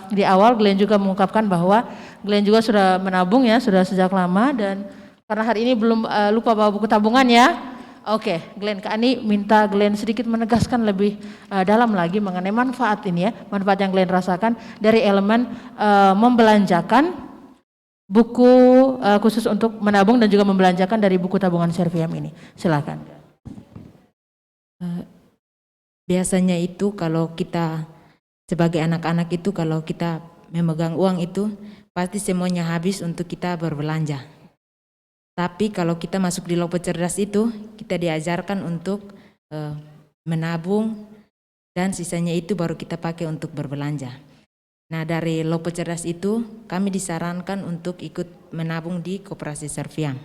di awal Glenn juga mengungkapkan bahwa Glenn juga sudah menabung ya, sudah sejak lama, dan karena hari ini belum lupa bawa buku tabungan ya. Oke, Glenn, Kak Ani minta Glenn sedikit menegaskan lebih dalam lagi mengenai manfaat ini ya, manfaat yang Glenn rasakan dari elemen membelanjakan buku khusus untuk menabung dan juga membelanjakan dari buku tabungan Serviam ini. Silakan. Biasanya itu kalau kita sebagai anak-anak itu kalau kita memegang uang itu pasti semuanya habis untuk kita berbelanja. Tapi kalau kita masuk di Lopo Cerdas itu, kita diajarkan untuk menabung dan sisanya itu baru kita pakai untuk berbelanja. Nah, dari Lopo Cerdas itu kami disarankan untuk ikut menabung di Koperasi Serviam.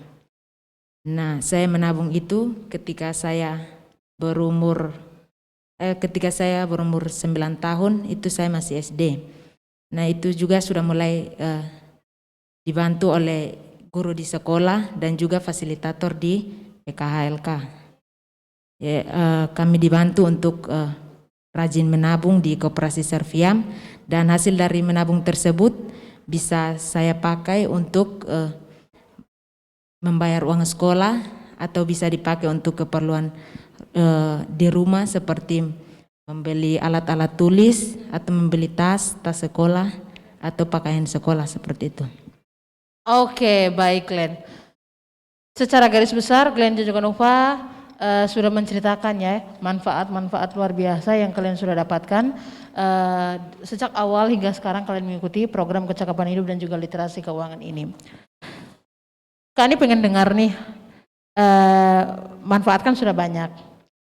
Nah, saya menabung itu ketika saya berumur 9 tahun, itu saya masih SD. Nah, itu juga sudah mulai dibantu oleh guru di sekolah dan juga fasilitator di PKHLK. Ya, kami dibantu untuk rajin menabung di Koperasi Serviam, dan hasil dari menabung tersebut bisa saya pakai untuk membayar uang sekolah atau bisa dipakai untuk keperluan di rumah seperti membeli alat-alat tulis atau membeli tas sekolah atau pakaian sekolah seperti itu. Oke, baik Glenn. Secara garis besar Glenn dan juga Nova sudah menceritakan ya manfaat-manfaat luar biasa yang kalian sudah dapatkan sejak awal hingga sekarang kalian mengikuti program kecakapan hidup dan juga literasi keuangan ini. Kak ini pengen dengar nih, manfaat kan sudah banyak.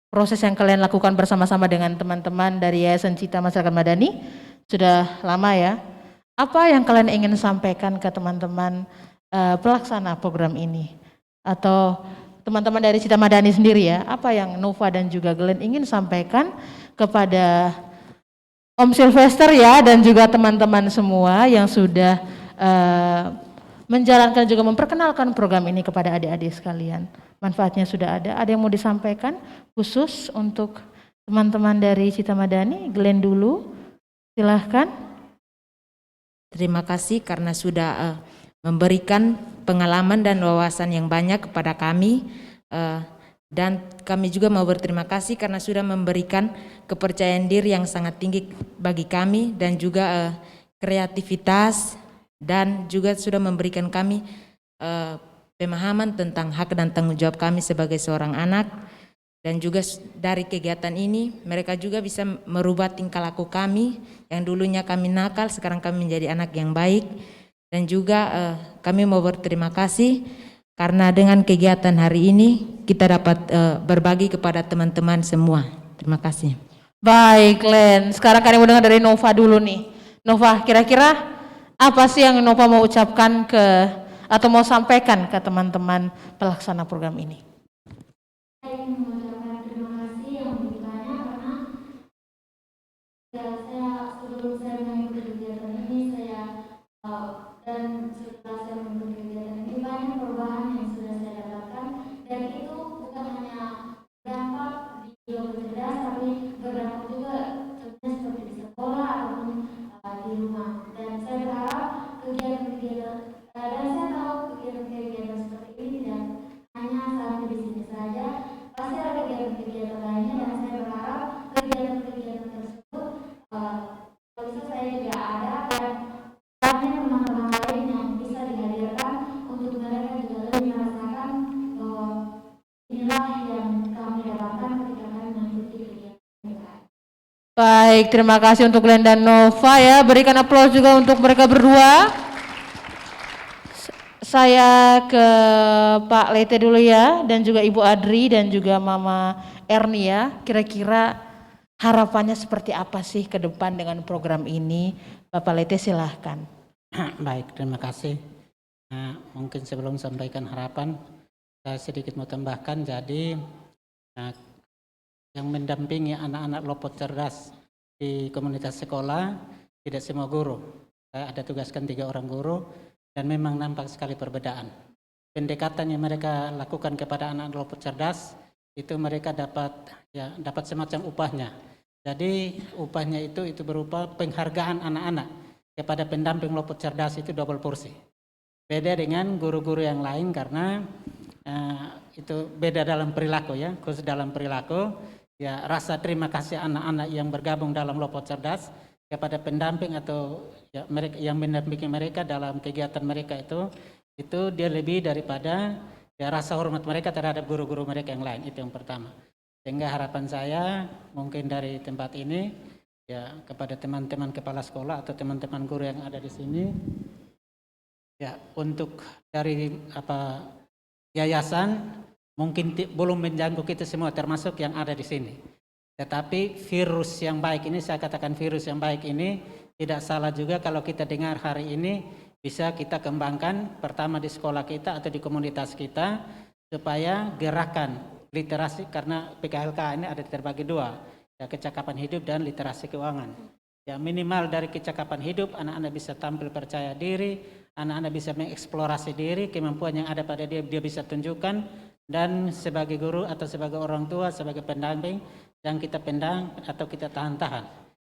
Proses yang kalian lakukan bersama-sama dengan teman-teman dari Yayasan Cita Masyarakat Madani sudah lama ya. Apa yang kalian ingin sampaikan ke teman-teman pelaksana program ini? Atau teman-teman dari Cita Madani sendiri ya, apa yang Nova dan juga Glenn ingin sampaikan kepada Om Sylvester ya, dan juga teman-teman semua yang sudah menjalankan juga memperkenalkan program ini kepada adik-adik sekalian. Manfaatnya sudah ada. Ada yang mau disampaikan khusus untuk teman-teman dari Cita Madani? Glenn dulu, silahkan. Terima kasih karena sudah memberikan pengalaman dan wawasan yang banyak kepada kami. Dan kami juga mau berterima kasih karena sudah memberikan kepercayaan diri yang sangat tinggi bagi kami dan juga kreativitas, dan juga sudah memberikan kami pemahaman tentang hak dan tanggung jawab kami sebagai seorang anak. Dan juga dari kegiatan ini mereka juga bisa merubah tingkah laku kami yang dulunya kami nakal, sekarang kami menjadi anak yang baik. Dan juga kami mau berterima kasih karena dengan kegiatan hari ini kita dapat berbagi kepada teman-teman semua. Terima kasih. Baik, Len. Sekarang kami mau dengar dari Nova dulu nih. Nova, kira-kira apa sih yang Nova mau ucapkan atau mau sampaikan ke teman-teman pelaksana program ini? Saya ingin mengucapkan terima kasih yang begitu banyak karena saya sebelum saya mengikuti kegiatan ini dan setelah saya mengikuti kegiatan ini banyak perubahan yang sudah saya dapatkan, dan itu bukan hanya berdampak di Lopo Cerdas tapi berdampak juga contohnya seperti di sekolah ataupun di rumah. Dan saya berharap kegiatan-kegiatan dan saya tahu kegiatan-kegiatan seperti ini tidak hanya sampai di sini saja, pasti ada kegiatan-kegiatan lainnya, dan saya berharap kegiatan-kegiatan tersebut bisa saya juga ada dan banyak teman-teman lain yang bisa dihadirkan untuk mereka juga lebih merasakan bahwa inilah yang kami dapatkan ketika kami mengikuti kegiatan ini. Baik, terima kasih untuk Glenn dan Nova ya. Berikan aplaus juga untuk mereka berdua. Saya ke Pak Lete dulu ya, dan juga Ibu Adri dan juga Mama Erni ya. Kira-kira harapannya seperti apa sih ke depan dengan program ini? Bapak Lete silahkan. Baik, terima kasih. Mungkin sebelum sampaikan harapan, saya sedikit mau tambahkan. Jadi yang mendampingi anak-anak Lopo Cerdas di komunitas sekolah tidak semua guru. Saya ada tugaskan 3 orang guru, dan memang nampak sekali perbedaan. Pendekatan yang mereka lakukan kepada anak Lopo Cerdas itu mereka dapat semacam upahnya. Jadi upahnya itu berupa penghargaan anak-anak kepada pendamping Lopo Cerdas, itu double porsi. Beda dengan guru-guru yang lain karena itu beda dalam perilaku ya, khusus dalam perilaku. Ya, rasa terima kasih anak-anak yang bergabung dalam Lopo Cerdas kepada pendamping atau mereka yang mendampingi mereka dalam kegiatan mereka itu dia lebih daripada rasa hormat mereka terhadap guru-guru mereka yang lain. Itu yang pertama. Sehingga harapan saya mungkin dari tempat ini ya kepada teman-teman kepala sekolah atau teman-teman guru yang ada di sini ya, untuk dari yayasan mungkin belum menjangkau kita semua termasuk yang ada di sini. Tetapi virus yang baik ini, saya katakan virus yang baik ini tidak salah juga kalau kita dengar hari ini bisa kita kembangkan pertama di sekolah kita atau di komunitas kita supaya gerakan literasi, karena PKLK ini ada terbagi 2, ya kecakapan hidup dan literasi keuangan. Ya minimal dari kecakapan hidup anak-anak bisa tampil percaya diri, anak-anak bisa mengeksplorasi diri, kemampuan yang ada pada dia bisa tunjukkan, dan sebagai guru atau sebagai orang tua, sebagai pendamping yang kita pendang atau kita tahan-tahan.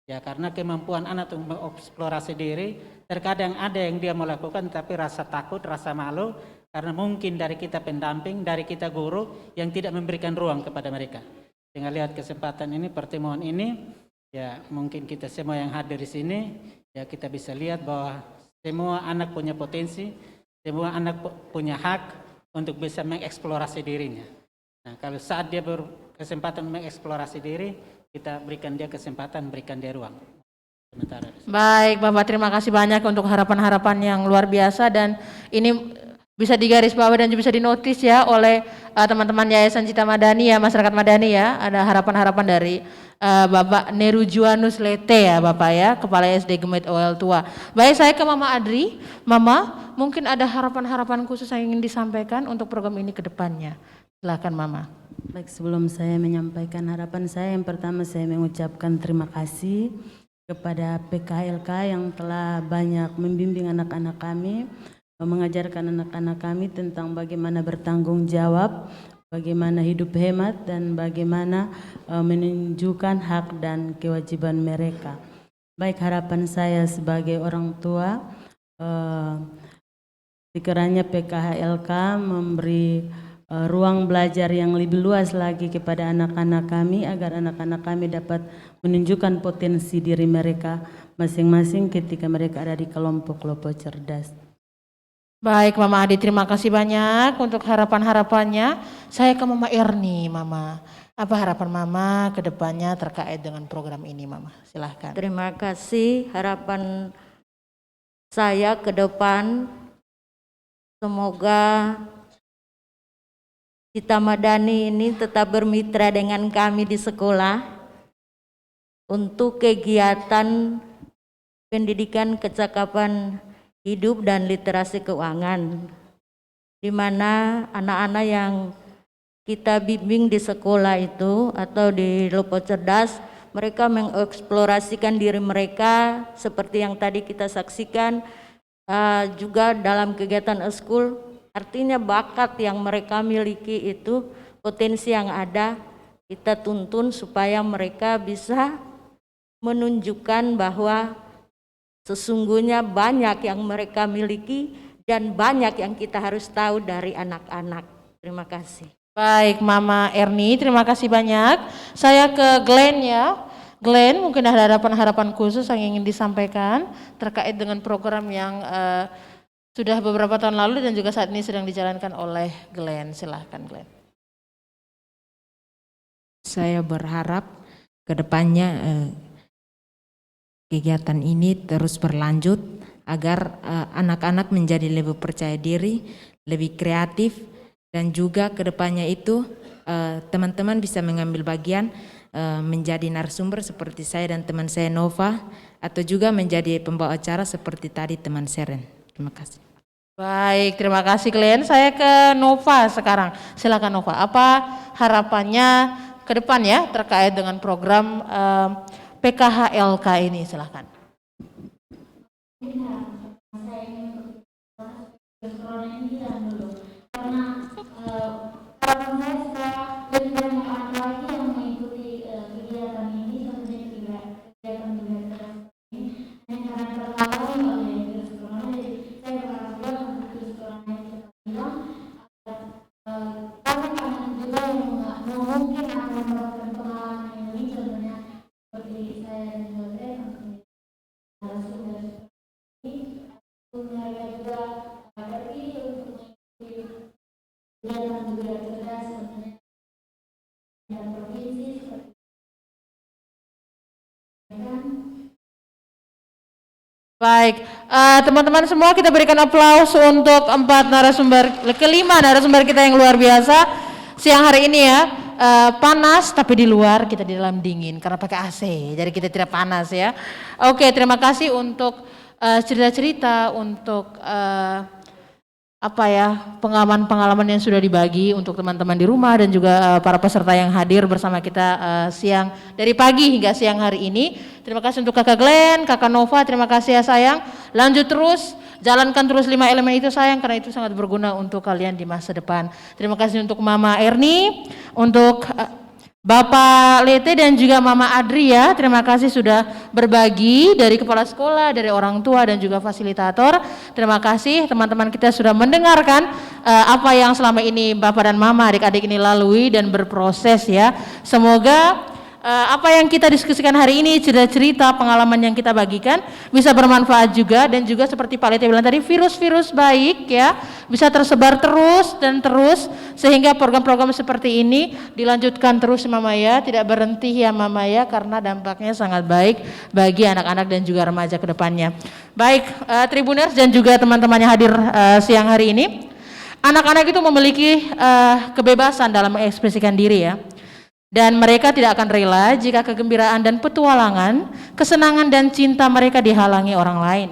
Ya karena kemampuan anak untuk mengeksplorasi diri, terkadang ada yang dia melakukan tapi rasa takut, rasa malu, karena mungkin dari kita pendamping, dari kita guru yang tidak memberikan ruang kepada mereka. Dengan lihat kesempatan ini, pertemuan ini, ya mungkin kita semua yang hadir di sini, ya kita bisa lihat bahwa semua anak punya potensi, semua anak punya hak untuk bisa mengeksplorasi dirinya. Nah, kalau saat dia berkesempatan mengeksplorasi diri, kita berikan dia kesempatan, berikan dia ruang. Sementara. Baik, Bapak, terima kasih banyak untuk harapan-harapan yang luar biasa, dan ini bisa digarisbawahi dan juga bisa dinotis ya oleh teman-teman Yayasan Cita Madani ya, masyarakat Madani ya. Ada harapan-harapan dari Bapak Neru Juanus Lete ya Bapak ya, Kepala SD Gemait OL Tua. Baik, saya ke Mama Adri. Mama, mungkin ada harapan-harapan khusus yang ingin disampaikan untuk program ini ke depannya. Silakan Mama. Baik, sebelum saya menyampaikan harapan saya, yang pertama saya mengucapkan terima kasih kepada PKLK yang telah banyak membimbing anak-anak kami mengajarkan anak-anak kami tentang bagaimana bertanggung jawab, bagaimana hidup hemat, dan bagaimana menunjukkan hak dan kewajiban mereka. Baik, harapan saya sebagai orang tua, sekiranya PKHLK memberi ruang belajar yang lebih luas lagi kepada anak-anak kami, agar anak-anak kami dapat menunjukkan potensi diri mereka masing-masing ketika mereka ada di kelompok Lopo Cerdas. Baik Mama Adi, terima kasih banyak untuk harapan-harapannya. Saya ke Mama Erni, Mama. Apa harapan Mama ke depannya terkait dengan program ini, Mama? Silahkan. Terima kasih. Harapan saya ke depan, semoga Cita Madani ini tetap bermitra dengan kami di sekolah untuk kegiatan pendidikan kecakapan hidup dan literasi keuangan, di mana anak-anak yang kita bimbing di sekolah itu atau di Lopo Cerdas, mereka mengeksplorasikan diri mereka seperti yang tadi kita saksikan, juga dalam kegiatan school, artinya bakat yang mereka miliki itu, potensi yang ada, kita tuntun supaya mereka bisa menunjukkan bahwa sesungguhnya banyak yang mereka miliki dan banyak yang kita harus tahu dari anak-anak. Terima kasih. Baik Mama Erni, terima kasih banyak. Saya ke Glenn ya. Glenn, mungkin ada harapan-harapan khusus yang ingin disampaikan terkait dengan program yang sudah beberapa tahun lalu dan juga saat ini sedang dijalankan oleh Glenn. Silahkan Glenn. Saya berharap ke depannya kegiatan ini terus berlanjut agar anak-anak menjadi lebih percaya diri, lebih kreatif, dan juga ke depannya itu teman-teman bisa mengambil bagian menjadi narasumber seperti saya dan teman saya Nova, atau juga menjadi pembawa acara seperti tadi teman Seren. Terima kasih. Baik, terima kasih Glenn. Saya ke Nova sekarang. Silakan Nova. Apa harapannya ke depan ya terkait dengan program PKHLK ini? Silakan. Harapan saya supaya lebih banyak orang lagi yang mengikuti kegiatan ini, tentunya kegiatan belajar ini, yang karena terhalang oleh virus corona. Jadi saya berharap juga untuk virus corona yang cepat hilang, agar anak-anak juga yang mungkin akan mendapatkan pengalaman ini, contohnya seperti saya dan juga untuk narasumber ini, mereka juga pergi untuk mengikuti kegiatan budaya cerdas dan provinsi seperti Baik, teman-teman semua kita berikan aplaus untuk kelima narasumber kita yang luar biasa siang hari ini ya. Panas tapi di luar, kita di dalam dingin karena pakai AC, jadi kita tidak panas ya. Oke, terima kasih untuk cerita-cerita, untuk pengalaman-pengalaman yang sudah dibagi untuk teman-teman di rumah dan juga para peserta yang hadir bersama kita siang dari pagi hingga siang hari ini. Terima kasih untuk Kakak Glenn, Kakak Nova, terima kasih ya sayang. Lanjut terus, jalankan terus 5 elemen itu sayang, karena itu sangat berguna untuk kalian di masa depan. Terima kasih untuk Mama Erni, untuk Bapak Lete dan juga Mama Adria, terima kasih sudah berbagi dari kepala sekolah, dari orang tua dan juga fasilitator. Terima kasih teman-teman kita sudah mendengarkan apa yang selama ini Bapak dan Mama adik-adik ini lalui dan berproses ya. Semoga apa yang kita diskusikan hari ini, cerita-cerita pengalaman yang kita bagikan bisa bermanfaat juga, dan juga seperti Pak Lete bilang tadi, virus-virus baik ya bisa tersebar terus dan terus, sehingga program-program seperti ini dilanjutkan terus Mama ya, tidak berhenti ya Mama ya, karena dampaknya sangat baik bagi anak-anak dan juga remaja ke depannya. Baik, Tribuners dan juga teman-teman yang hadir siang hari ini, anak-anak itu memiliki kebebasan dalam mengekspresikan diri ya. Dan mereka tidak akan rela jika kegembiraan dan petualangan, kesenangan dan cinta mereka dihalangi orang lain.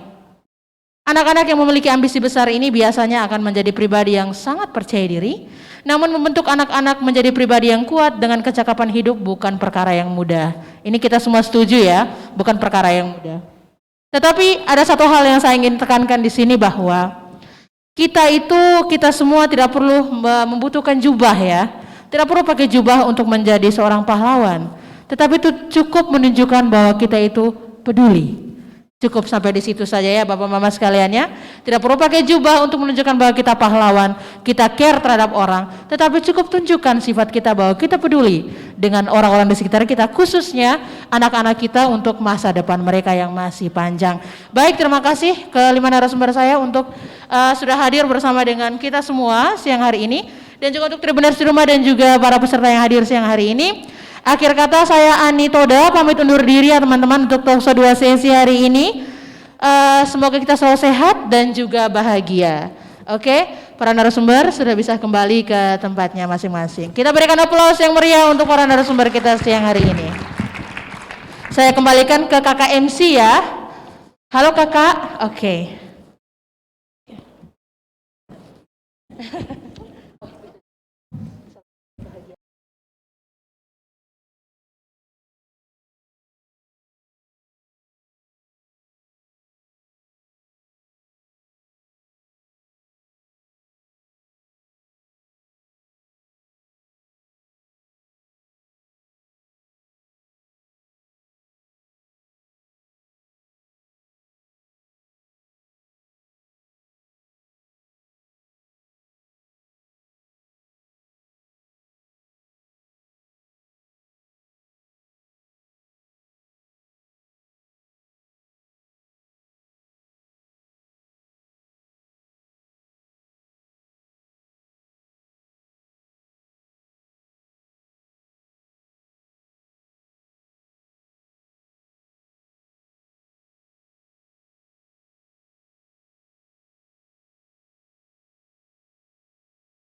Anak-anak yang memiliki ambisi besar ini biasanya akan menjadi pribadi yang sangat percaya diri, namun membentuk anak-anak menjadi pribadi yang kuat dengan kecakapan hidup bukan perkara yang mudah. Ini kita semua setuju ya, bukan perkara yang mudah. Tetapi ada satu hal yang saya ingin tekankan di sini, bahwa kita semua tidak perlu membutuhkan jubah ya. Tidak perlu pakai jubah untuk menjadi seorang pahlawan. Tetapi itu cukup menunjukkan bahwa kita itu peduli. Cukup sampai di situ saja ya Bapak Mama sekalian ya. Tidak perlu pakai jubah untuk menunjukkan bahwa kita pahlawan, kita care terhadap orang, tetapi cukup tunjukkan sifat kita bahwa kita peduli dengan orang-orang di sekitar kita, khususnya anak-anak kita untuk masa depan mereka yang masih panjang. Baik, terima kasih kelima narasumber saya untuk sudah hadir bersama dengan kita semua siang hari ini, dan juga untuk Tribuners di rumah dan juga para peserta yang hadir siang hari ini. Akhir kata saya Ani Toda pamit undur diri ya teman-teman untuk talkshow 2 sesi hari ini. Semoga kita selalu sehat dan juga bahagia. Oke, para narasumber sudah bisa kembali ke tempatnya masing-masing. Kita berikan aplaus yang meriah untuk para narasumber kita siang hari ini. Saya kembalikan ke kakak MC ya. Halo kakak, oke.